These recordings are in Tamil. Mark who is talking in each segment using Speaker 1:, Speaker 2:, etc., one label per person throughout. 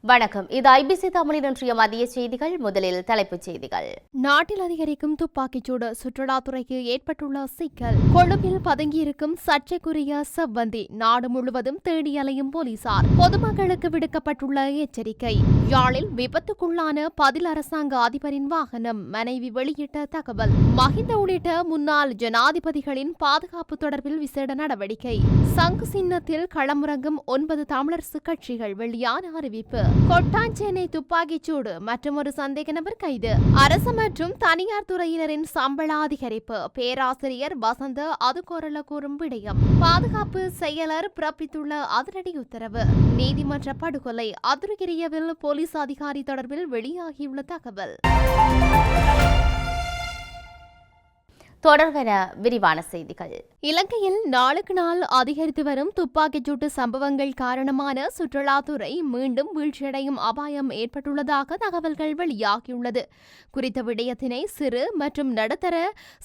Speaker 1: வணக்கம். இது ஐபிசி தமிழின் இன்றைய மதிய செய்திகள். முதலில் தலைப்புச் செய்திகள்.
Speaker 2: நாட்டில் அதிகரிக்கும் துப்பாக்கிச்சூடு, சுற்றுலாத்துறைக்கு ஏற்பட்டுள்ள சிக்கல். கொழும்பில் பதுங்கியிருக்கும் சர்ச்சைக்குரிய செவ்வந்தி, நாடு முழுவதும் தேடி அலையும் போலீசார். பொதுமக்களுக்கு விடுக்கப்பட்டுள்ள எச்சரிக்கை. யாழில் விபத்துக்குள்ளான பதில் அரசாங்க அதிபரின் வாகனம், மனைவி வெளியிட்ட தகவல். மஹிந்த உள்ளிட்ட முன்னாள் ஜனாதிபதிகளின் பாதுகாப்பு தொடர்பில் விசேட நடவடிக்கை. சங்கு சின்னத்தில் களமிறங்கும் 9 தமிழரசு கட்சிகள், வெளியான அறிவிப்பு. கொட்டாஞ்சேனை துப்பாக்கிச்சூடு, மற்றொரு சந்தேக நபர் கைது. அரசு மற்றும் தனியார் துறையினரின் சம்பள அதிகரிப்பு, பேராசிரியர் வசந்த அதுகோரல கூறும் விடயம். பாதுகாப்பு செயலர் பிறப்பித்துள்ள அதிரடி உத்தரவு. நீதிமன்ற படுகொலை, அதுருகிரியவில் போலீஸ் அதிகாரி தொடர்பில் வெளியாகியுள்ள தகவல்.
Speaker 1: தொடர்வன விரிவான செய்திகள்.
Speaker 2: இலங்கையில் நாளுக்கு நாள் அதிகரித்து வரும் துப்பாக்கிச்சூட்டு சம்பவங்கள் காரணமான சுற்றுலாத்துறை மீண்டும் வீழ்ச்சியடையும் அபாயம் ஏற்பட்டுள்ளதாக தகவல்கள் வெளியாகியுள்ளது. குறித்த விடயத்தினை சிறு மற்றும் நடுத்தர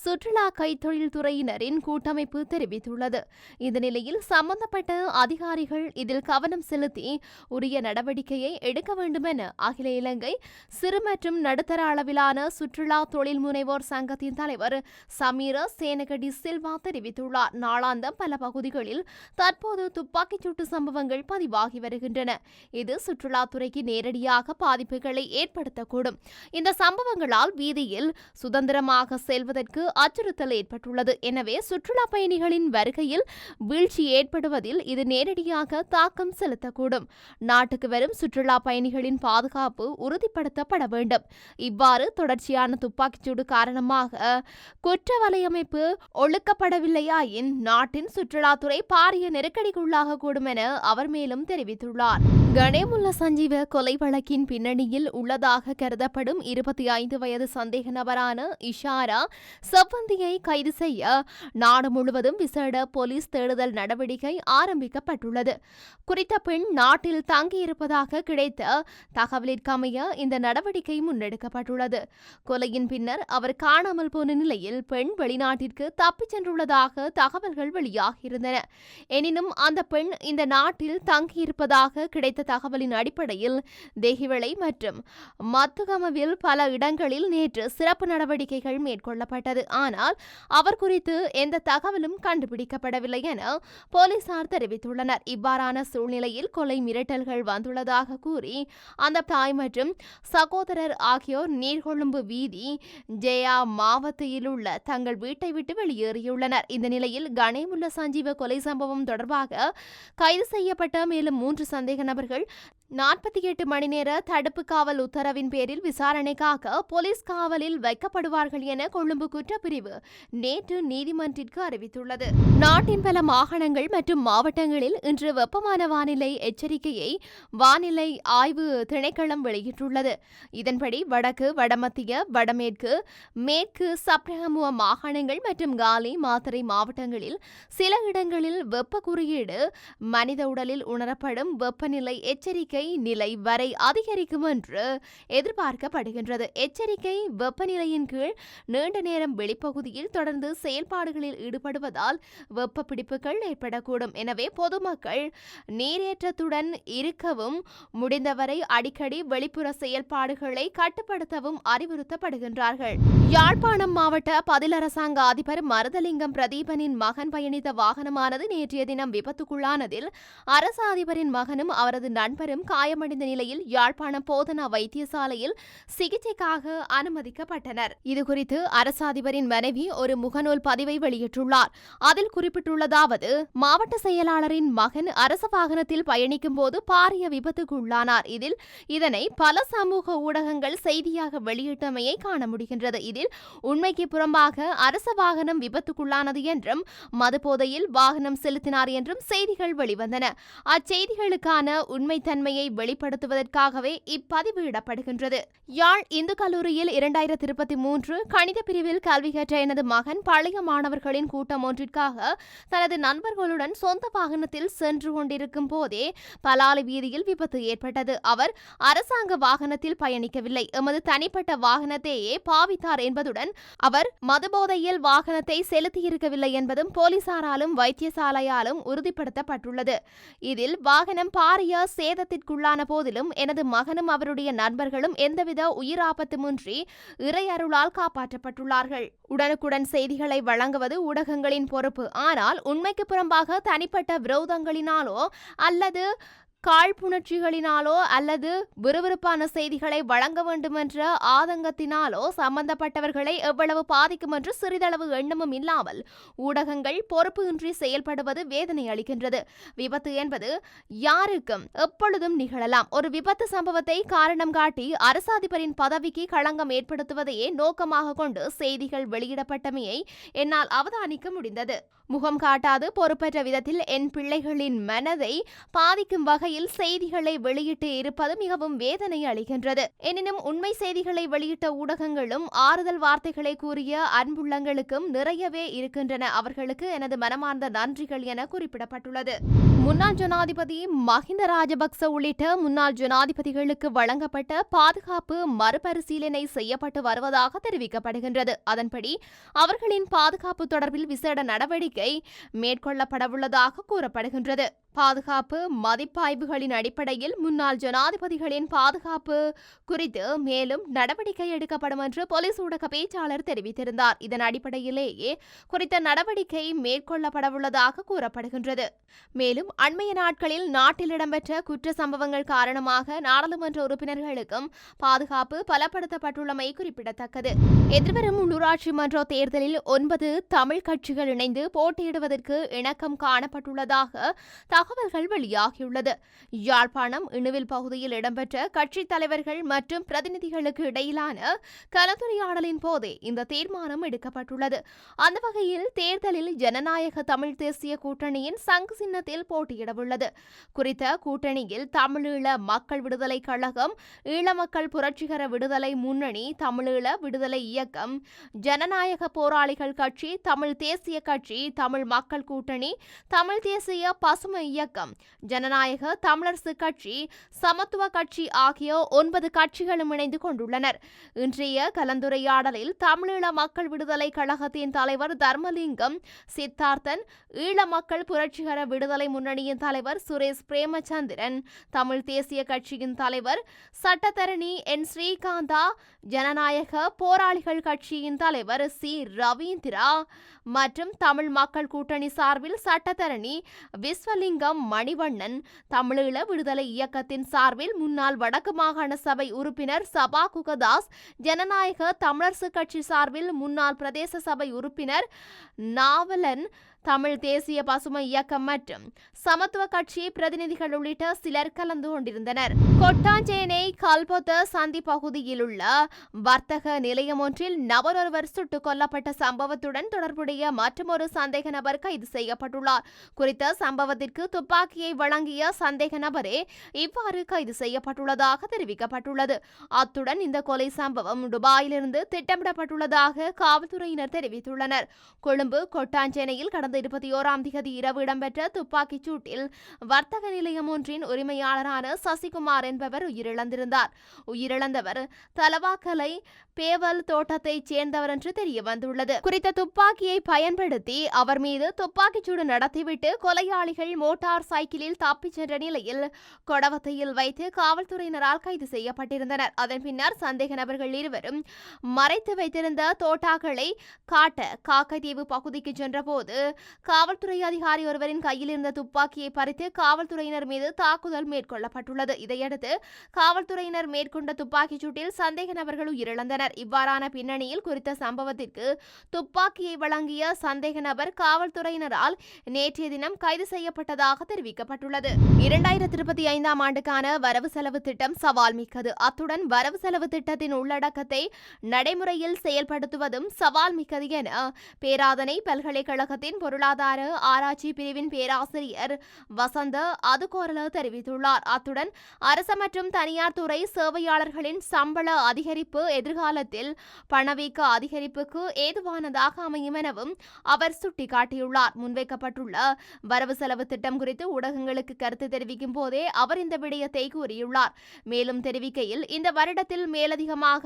Speaker 2: சுற்றுலா கைத்தொழில் துறையினரின் கூட்டமைப்பு தெரிவித்துள்ளது. இந்த நிலையில் சம்பந்தப்பட்ட அதிகாரிகள் இதில் கவனம் செலுத்தி உரிய நடவடிக்கையை எடுக்க வேண்டும் என அகில இலங்கை சிறு மற்றும் நடுத்தர அளவிலான சுற்றுலா தொழில் முனைவோர் சங்கத்தின் தலைவர் சமீர சேனகடி சில்வா தெரிவித்துள்ளார். நாளாந்தம் பல பகுதிகளில் தற்போது துப்பாக்கிச்சூட்டு சம்பவங்கள் பதிவாகி வருகின்றன. இது சுற்றுலாத்துறைக்கு நேரடியாக பாதிப்புகளை ஏற்படுத்தக்கூடும். இந்த சம்பவங்களால் வீதியில் சுதந்திரமாக செல்வதற்கு அச்சுறுத்தல் ஏற்பட்டுள்ளது. எனவே சுற்றுலா பயணிகளின் வருகையில் வீழ்ச்சி ஏற்படுவதில் இது நேரடியாக தாக்கம் செலுத்தக்கூடும். நாட்டுக்கு வரும் சுற்றுலா பயணிகளின் பாதுகாப்பு உறுதிப்படுத்தப்பட வேண்டும். இவ்வாறு தொடர்ச்சியான துப்பாக்கிச்சூடு காரணமாக குற்ற வலையமைப்பு ஒழுக்கப்படவில்லையாயின் நாட்டின் சுற்றுலாத்துறை பாரிய நெருக்கடிக்குள்ளாகக்கூடும் என அவர் மேலும் தெரிவித்துள்ளார். கணேமுல்ல சஞ்சீவ கொலை வழக்கின் பின்னணியில் உள்ளதாக கருதப்படும் 25 வயது சந்தேக நபரான இஷாரா செவ்வந்தியை கைது செய்ய நாடு முழுவதும் விசேட போலீஸ் தேடுதல் நடவடிக்கை ஆரம்பிக்கப்பட்டுள்ளது. குறித்த பெண் நாட்டில் தங்கியிருப்பதாக கிடைத்த தகவலிற்கமைய இந்த நடவடிக்கை முன்னெடுக்கப்பட்டுள்ளது. கொலையின் பின்னர் அவர் காணாமல் போன நிலையில் பெண் வெளிநாட்டிற்கு தப்பிச் சென்றுள்ளதாக தகவல்கள் வெளியாகியிருந்தன. எனினும் அந்த பெண் இந்த நாட்டில் தங்கியிருப்பதாக கிடைத்த தகவலின் அடிப்படையில் தேகிவளை மற்றும் மத்துகமவில் பல இடங்களில் நேற்று சிறப்பு நடவடிக்கைகள் மேற்கொள்ளப்பட்டது. ஆனால் அவர் குறித்து எந்த தகவலும் கண்டுபிடிக்கப்படவில்லை என போலீசார் தெரிவித்துள்ளனர். இவ்வாறான சூழ்நிலையில் கொலை மிரட்டல்கள் வந்துள்ளதாக கூறி அந்த தாய் மற்றும் சகோதரர் ஆகியோர் நீர்கொழும்பு வீதி ஜெயா மாவட்டத்தில் உள்ள தங்கள் வீட்டை விட்டு வெளியேறியுள்ளனர். இந்த நிலையில் கணேமுல்ல சஞ்சீவ கொலை சம்பவம் தொடர்பாக கைது செய்யப்பட்ட மேலும் 3 சந்தேக நபர்கள் 48 மணி நேர தடுப்பு காவல் உத்தரவின் பேரில் விசாரணைக்காக போலீஸ் காவலில் வைக்கப்படுவார்கள் என கொழும்பு குற்றப்பிரிவு நேற்று நீதிமன்றிற்கு அறிவித்துள்ளது. நாட்டின் பல மாகாணங்கள் மற்றும் மாவட்டங்களில் இன்று வெப்பமான வானிலை எச்சரிக்கையை வானிலை ஆய்வு திணைக்களம் வெளியிட்டுள்ளது. இதன்படி வடக்கு, வடமத்திய, வடமேற்கு, மேற்கு சப்ரகமுவ மாகாணங்கள் மற்றும் காலி, மாத்தறை மாவட்டங்களில் சில இடங்களில் வெப்ப குறியீடு மனித உடலில் உணரப்படும் வெப்பநிலை எச்சரிக்கை நிலை வரை அதிகரிக்கும் என்று எதிர்பார்க்கப்படுகின்றது. எச்சரிக்கை வெப்பநிலையின் கீழ் நீண்ட நேரம் வெளிப்பகுதியில் தொடர்ந்து செயல்பாடுகளில் ஈடுபடுவதால் வெப்ப பிடிப்புகள் ஏற்படக்கூடும். எனவே பொதுமக்கள் நீரேற்றத்துடன் இருக்கவும் முடிந்தவரை அடிக்கடி வெளிப்புற செயல்பாடுகளை கட்டுப்படுத்தவும் அறிவுறுத்தப்படுகின்றார்கள். யாழ்ப்பாணம் மாவட்ட பதில் அரசாங்க அதிபர் மருதலிங்கம் பிரதீபனின் மகன் பயணித்த வாகனமானது நேற்றைய தினம் விபத்துக்குள்ளானதில் அரசு அதிபரின் மகனும் அவரது நண்பரும் காயமடைந்த நிலையில் யாழ்ப்பாணம் போதனா வைத்தியசாலையில் சிகிச்சைக்காக அனுமதிக்கப்பட்டனர். இதுகுறித்து அரசு அதிபரின் மனைவி ஒரு முகநூல் பதிவை வெளியிட்டுள்ளார். அதில் குறிப்பிட்டுள்ளதாவது: மாவட்ட செயலாளரின் மகன் அரசு வாகனத்தில் பயணிக்கும் போது பாரிய விபத்துக்கு உள்ளானார். இதனை பல சமூக ஊடகங்கள் செய்தியாக வெளியிட்டமையை காண முடிகின்றது. இதில் உண்மைக்கு புறம்பாக அரசு வாகனம் விபத்துக்குள்ளானது என்றும் மதுபோதையில் வாகனம் செலுத்தினார் என்றும் செய்திகள் வெளிவந்தன. அச்செய்திகளுக்கான உண்மைத்தன்மையை வெளிப்படுத்துவதற்காகவே இப்பதிவு இடப்படுகின்றது. யாழ் இந்து கல்லூரியில் 2023 கணித பிரிவில் கல்வி கற்ற எனது மகன் பழைய மாணவர்களின் கூட்டம் ஒன்றிற்காக தனது நண்பர்களுடன் சொந்த வாகனத்தில் சென்று கொண்டிருக்கும் போதே பலாலி வீதியில் விபத்து ஏற்பட்டது. அவர் அரசாங்க வாகனத்தில் பயணிக்கவில்லை, எமது தனிப்பட்ட வாகனத்தையே பாவித்தார் என்பதுடன் அவர் மதுபோதையில் வாகனத்தை செலுத்தியிருக்கவில்லை என்பதும் போலீசாராலும் வைத்தியசாலையாலும் உறுதிப்படுத்தப்பட்டுள்ளது. இதில் வாகனம் பாரிய சேதத்திற்கு காயத்திற்குள்ளான போதிலும் எனது மகனும் அவருடைய நண்பர்களும் எந்தவித உயிராபத்துமின்றி இறையருளால் காப்பாற்றப்பட்டுள்ளார்கள். உடனுக்குடன் செய்திகளை வழங்குவது ஊடகங்களின் பொறுப்பு. ஆனால் உண்மைக்கு புறம்பாக தனிப்பட்ட விரோதங்களினாலோ அல்லது காழ்ப்புணர்ச்சிகளினாலோ அல்லது விறுவிறுப்பான செய்திகளை வழங்க வேண்டுமென்ற ஆதங்கத்தினாலோ சம்பந்தப்பட்டவர்களை எவ்வளவு பாதிக்கும் என்று சிறிதளவு எண்ணமும் இல்லாமல் ஊடகங்கள் பொறுப்பு இன்றி செயல்படுவது வேதனை அளிக்கின்றது. விபத்து என்பது யாருக்கும் எப்பொழுதும் நிகழலாம். ஒரு விபத்து சம்பவத்தை காரணம் காட்டி அரசாதிபரின் பதவிக்கு களங்கம் ஏற்படுத்துவதையே நோக்கமாக கொண்டு செய்திகள் வெளியிடப்பட்டமையை என்னால் அவதானிக்க முடிந்தது. முகம் காட்டாது பொறுப்பற்ற விதத்தில் என் பிள்ளைகளின் மனதை பாதிக்கும் வகையில் செய்திகளை வெளியிட்டு இருப்பது மிகவும் வேதனை அளிக்கின்றது. எனினும் உண்மை செய்திகளை வெளியிட்ட ஊடகங்களும் ஆறுதல் வார்த்தைகளை கூறிய அன்புள்ளங்களுக்கும் நிறையவே இருக்கின்றன. அவர்களுக்கு எனது மனமார்ந்த நன்றிகள் என குறிப்பிடப்பட்டுள்ளது. முன்னாள் ஜனாதிபதி மஹிந்த ராஜபக்ச உள்ளிட்ட முன்னாள் ஜனாதிபதிகளுக்கு வழங்கப்பட்ட பாதுகாப்பு மறுபரிசீலனை செய்யப்பட்டு வருவதாக தெரிவிக்கப்படுகின்றது. அதன்படி அவர்களின் பாதுகாப்பு தொடர்பில் விசேட நடவடிக்கை மேற்கொள்ளப்படவுள்ளதாக கூறப்படுகின்றது. பாதுகாப்பு மதிப்பாய்வுகளின் அடிப்படையில் முன்னாள் ஜனாதிபதிகளின் பாதுகாப்பு குறித்து மேலும் நடவடிக்கை எடுக்கப்படும் என்று போலீஸ் ஊடக பேச்சாளர் தெரிவித்திருந்தார். இதன் அடிப்படையிலேயே குறித்த நடவடிக்கை மேற்கொள்ளப்படவுள்ளதாக கூறப்படுகின்றது. மேலும் அண்மைய நாட்களில் நாட்டில் இடம்பெற்ற குற்ற சம்பவங்கள் காரணமாக நாடாளுமன்ற உறுப்பினர்களுக்கும் பாதுகாப்பு பலப்படுத்தப்பட்டுள்ளமை குறிப்பிடத்தக்கது. எதிர்வரும் உள்ளூராட்சி மன்ற தேர்தலில் 9 தமிழ் கட்சிகள் இணைந்து போட்டியிடுவதற்கு இணக்கம் காணப்பட்டுள்ளதாக தகவல்கள் வெளியாகியுள்ளது. யாழ்ப்பாணம் இணுவில் பகுதியில் இடம்பெற்ற கட்சித் தலைவர்கள் மற்றும் பிரதிநிதிகளுக்கு இடையிலான கலந்துரையாடலின் போதே இந்த தீர்மானம் எடுக்கப்பட்டுள்ளது. அந்த வகையில் தேர்தலில் ஜனநாயக தமிழ் தேசிய கூட்டணியின் சங்கு சின்னத்தில் போட்டியிடவுள்ளது. குறித்த கூட்டணியில் தமிழீழ மக்கள் விடுதலை கழகம், ஈழ மக்கள் புரட்சிகர விடுதலை முன்னணி, தமிழீழ விடுதலை இயக்கம், ஜனநாயக போராளிகள் கட்சி, தமிழ் தேசிய கட்சி, தமிழ் மக்கள் கூட்டணி, தமிழ் தேசிய பசுமை இயக்கம், ஜனநாயக தமிழரசு கட்சி, சமத்துவ கட்சி ஆகிய 9 கட்சிகளும் இணைந்து கொண்டுள்ளனர். இன்றைய கலந்துரையாடலில் தமிழீழ மக்கள் விடுதலை கழகத்தின் தலைவர் தர்மலிங்கம் சித்தார்த்தன், ஈழ மக்கள் புரட்சிகர விடுதலை முன்னணியின் தலைவர் சுரேஷ் பிரேமச்சந்திரன், தமிழ் தேசிய கட்சியின் தலைவர் சட்டத்தரணி என் ஸ்ரீகாந்தா, ஜனநாயக போராளிகள் கட்சியின் தலைவர் சி ரவீந்திரா மற்றும் தமிழ் மக்கள் கூட்டணி சார்பில் சட்டத்தரணி விஸ்வலிங்கம் மணிவண்ணன், தமிழீழ விடுதலை இயக்கத்தின் சார்பில் முன்னாள் வடக்கு மாகாண சபை உறுப்பினர் சபா குகதாஸ், ஜனநாயக தமிழரசு கட்சி சார்பில் முன்னாள் பிரதேச சபை உறுப்பினர் நாவலன், தமிழ் தேசிய பசுமை இயக்கம் மற்றும் சமத்துவ கட்சி பிரதிநிதிகள் உள்ளிட்ட சிலர் கலந்து கொண்டிருந்தனர். கொட்டாஞ்சேனை கல்பொத்த சந்தி பகுதியில் உள்ள வர்த்தக நிலையம் ஒன்றில் நபர் ஒருவர் சுட்டுக் கொல்லப்பட்ட சம்பவத்துடன் தொடர்புடைய மற்றொரு சந்தேக நபர் கைது செய்யப்பட்டுள்ளார். குறித்த சம்பவத்திற்கு துப்பாக்கியை வழங்கிய சந்தேக நபரே இவ்வாறு கைது செய்யப்பட்டுள்ளதாக தெரிவிக்கப்பட்டுள்ளது. அத்துடன் இந்த கொலை சம்பவம் துபாயிலிருந்து திட்டமிடப்பட்டுள்ளதாக காவல்துறையினர் தெரிவித்துள்ளனர். கொழும்பு கொட்டாஞ்சேனையில் கடந்த 21ஆம் தேதி இரவு இடம்பெற்ற துப்பாக்கிச் சூட்டில் வர்த்தக நிலையம் ஒன்றின் உரிமையாளரான சசிகுமார் என்பவர் உயிரிழந்திருந்தார். உயிரிழந்தவர் தலவாக்கலை பேவல் தோட்டத்தைச் சேர்ந்தவர் என்று தெரிய வந்துள்ளது. குறித்த துப்பாக்கியை பயன்படுத்தி அவர் மீது துப்பாக்கிச்சூடு நடத்திவிட்டு கொலையாளிகள் மோட்டார் சைக்கிளில் தப்பிச் சென்ற நிலையில் கொடவத்தையில் வைத்து காவல்துறையினரால் கைது செய்யப்பட்டிருந்தனர். அதன் பின்னர் சந்தேக நபர்கள் இருவரும் மறைத்து வைத்திருந்த தோட்டாக்களை காட்ட காக்கைதீவு பகுதிக்கு சென்றபோது காவல்துறை அதிகாரி ஒருவரின் கையில் இருந்த துப்பாக்கியை பறித்து காவல்துறையினர் மீது தாக்குதல் மேற்கொள்ளப்பட்டுள்ளது. இதையடுத்து காவல்துறையினர் மேற்கொண்ட துப்பாக்கிச் சூட்டில் சந்தேக நபர்கள் உயிரிழந்தனர். இவ்வாறான பின்னணியில் குறித்த சம்பவத்திற்கு துப்பாக்கியை வழங்கிய சந்தேக நபர் காவல்துறையினரால் நேற்றைய தினம் கைது செய்யப்பட்டதாக தெரிவிக்கப்பட்டுள்ளது. 2025ஆம் ஆண்டுக்கான வரவு செலவு திட்டம் சவால் மிக்கது. அத்துடன் வரவு செலவு திட்டத்தின் உள்ளடக்கத்தை நடைமுறையில் செயல்படுத்துவதும் சவால் மிக்கது என பேராதனை பல்கலைக்கழகத்தின் பொருளாதார ஆராய்ச்சி பிரிவின் பேராசிரியர் வசந்த அதுகோரல தெரிவித்துள்ளார். அத்துடன் அரசு மற்றும் தனியார் துறை சேவையாளர்களின் சம்பள அதிகரிப்பு எதிர்காலத்தில் பணவீக்க அதிகரிப்புக்கு ஏதுவானதாக அமையும் எனவும் அவர் சுட்டிக்காட்டியுள்ளார். முன்வைக்கப்பட்டுள்ள வரவு செலவு திட்டம் குறித்து ஊடகங்களுக்கு கருத்து தெரிவிக்கும் போதே அவர் இந்த விடயத்தை கூறியுள்ளார். மேலும் தெரிவிக்கையில், இந்த வருடத்தில் மேலதிகமாக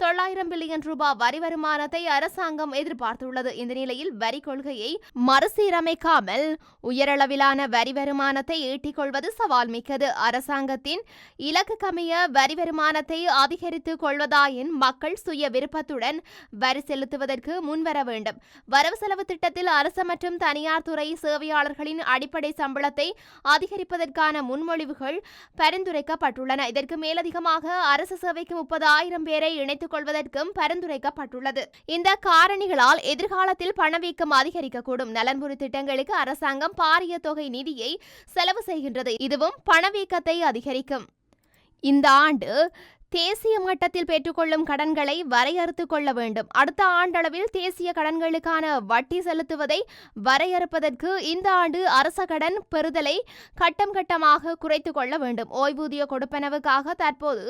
Speaker 2: 900 பில்லியன் ரூபாய் வரி வருமானத்தை அரசாங்கம் எதிர்பார்த்துள்ளது. இந்த நிலையில் வரி கொள்கையை மறுசீரமைக்காமல் உயரளவிலான வரி வருமானத்தை ஈட்டிக் கொள்வது சவால் மிக்கது. அரசாங்கத்தின் இலக்குக்கமைய வரி வருமானத்தை அதிகரித்துக் கொள்வதாயின் மக்கள் சுய விருப்பத்துடன் வரி செலுத்துவதற்கு முன்வர வேண்டும். வரவு செலவு திட்டத்தில் அரசு மற்றும் தனியார் துறை சேவையாளர்களின் அடிப்படை சம்பளத்தை அதிகரிப்பதற்கான முன்மொழிவுகள் பரிந்துரைக்கப்பட்டுள்ளன. இதற்கு மேலதிகமாக அரசு சேவைக்கு 30,000 பேரை இணைத்துக் கொள்வதற்கும் பரிந்துரைக்கப்பட்டுள்ளது. இந்த காரணிகளால் எதிர்காலத்தில் பணவீக்கம் அதிகரிக்கக்கூடும். நலன்புரி திட்டங்களுக்கு அரசாங்கம் பாரிய தொகை நிதியை செலவு செய்கின்றது. இதுவும் பணவீக்கத்தை அதிகரிக்கும். இந்த ஆண்டு தேசிய மட்டத்தில் பெற்றுக்கொள்ளும் கடன்களை வரையறுத்துக் கொள்ள வேண்டும். அடுத்த ஆண்டளவில் தேசிய கடன்களுக்கான வட்டி செலுத்துவதை வரையறுப்பதற்கு இந்த ஆண்டு அரச கடன் பெறுதலை கட்டம் கட்டமாக குறைத்துக் கொள்ள வேண்டும். ஓய்வூதிய கொடுப்பனவுக்காக தற்போது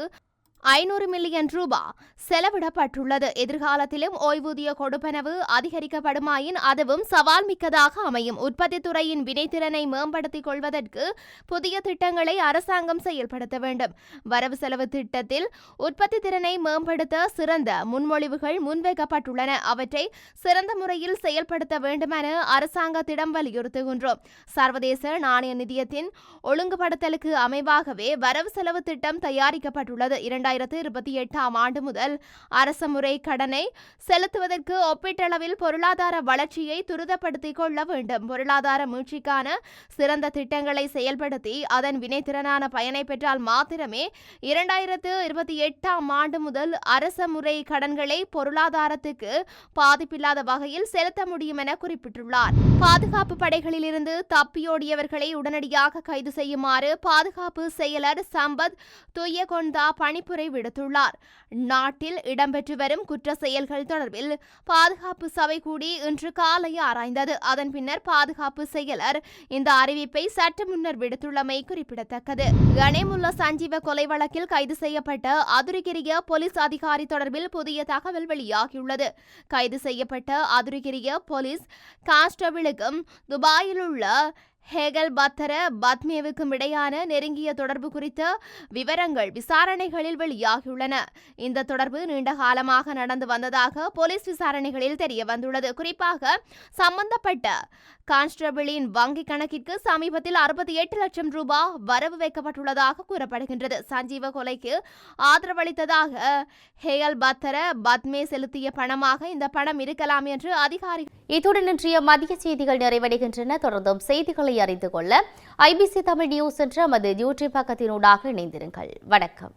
Speaker 2: 500 மில்லியன் ரூபாய் செலவிடப்பட்டுள்ளது. எதிர்காலத்திலும் ஓய்வூதிய கொடுப்பனவு அதிகரிக்கப்படுமாயின் அதுவும் சவால் மிக்கதாக அமையும். உற்பத்தி துறையின் வினைத்திறனை மேம்படுத்திக் கொள்வதற்கு புதிய திட்டங்களை அரசாங்கம் செயல்படுத்த வேண்டும். வரவு செலவு திட்டத்தில் உற்பத்தி திறனை மேம்படுத்த சிறந்த முன்மொழிவுகள் முன்வைக்கப்பட்டுள்ளன. அவற்றை சிறந்த முறையில் செயல்படுத்த வேண்டுமென அரசாங்கத்திடம் வலியுறுத்துகின்றோம். சர்வதேச நாணய நிதியத்தின் ஒழுங்குபடுத்தலுக்கு அமைவாகவே வரவு செலவு திட்டம் தயாரிக்கப்பட்டுள்ளது. 2028ஆம் ஆண்டு முதல் அரச முறை கடனை செலுத்துவதற்கு ஒப்பீட்டளவில் பொருளாதார வளர்ச்சியை துரிதப்படுத்திக் கொள்ள வேண்டும். பொருளாதார மீட்சிக்கான சிறந்த திட்டங்களை செயல்படுத்தி அதன் வினைத்திறனான பயனை பெற்றால் மாத்திரமே 2028ஆம் ஆண்டு முதல் அரச முறை கடன்களை பொருளாதாரத்துக்கு பாதிப்பில்லாத வகையில் செலுத்த முடியும் என குறிப்பிட்டுள்ளார். பாதுகாப்பு படைகளிலிருந்து தப்பியோடியவர்களை உடனடியாக கைது செய்யுமாறு பாதுகாப்பு செயலர் சம்பத் துய்யகொண்டா பணிப்புரை விடுத்துள்ளார். நாட்டில் இடம்பெற்று வரும் குற்ற செயல்கள் தொடர்பில் பாதுகாப்பு சபை கூடி இன்று காலை ஆராய்ந்தது. அதன் பின்னர் பாதுகாப்பு செயலர் இந்த அறிவிப்பை சற்று முன்னர் விடுத்துள்ளமை குறிப்பிடத்தக்கது. கணேமுல்ல சஞ்சீவ கொலை வழக்கில் கைது செய்யப்பட்ட அதுரிகிரிய போலீஸ் அதிகாரி தொடர்பில் புதிய தகவல் வெளியாகியுள்ளது. கைது செய்யப்பட்ட அதுரிகிரிய போலீஸ் கான்ஸ்டபிளுக்கும் துபாயில் உள்ள ஹேகல் பத்தர பத்மேவுக்கும் இடையான நெருங்கிய தொடர்பு குறித்த விவரங்கள் விசாரணைகளில் வெளியாகியுள்ளன. இந்த தொடர்பு நீண்ட காலமாக நடந்து வந்ததாக போலீஸ் விசாரணைகளில் தெரிய வந்துள்ளது. குறிப்பாக சம்பந்தப்பட்ட கான்ஸ்டபிளின் வங்கி கணக்கிற்கு சமீபத்தில் 68 லட்சம் ரூபாய் வரவு வைக்கப்பட்டுள்ளதாக கூறப்படுகின்றது. சஞ்சீவ கொலைக்கு ஆதரவளித்ததாக ஹேகல் பத்தர பத்மே செலுத்திய பணமாக இந்த பணம் இருக்கலாம் என்று அதிகாரி.
Speaker 1: இத்துடன் இன்றைய மதிய செய்திகள் நிறைவடைகின்றன. தொடர்ந்தும் செய்திகளை அறிந்து கொள்ள IBC தமிழ் நியூஸ் என்ற நமது யூடியூப் பக்கத்தினூடாக இணைந்திருங்கள். வணக்கம்.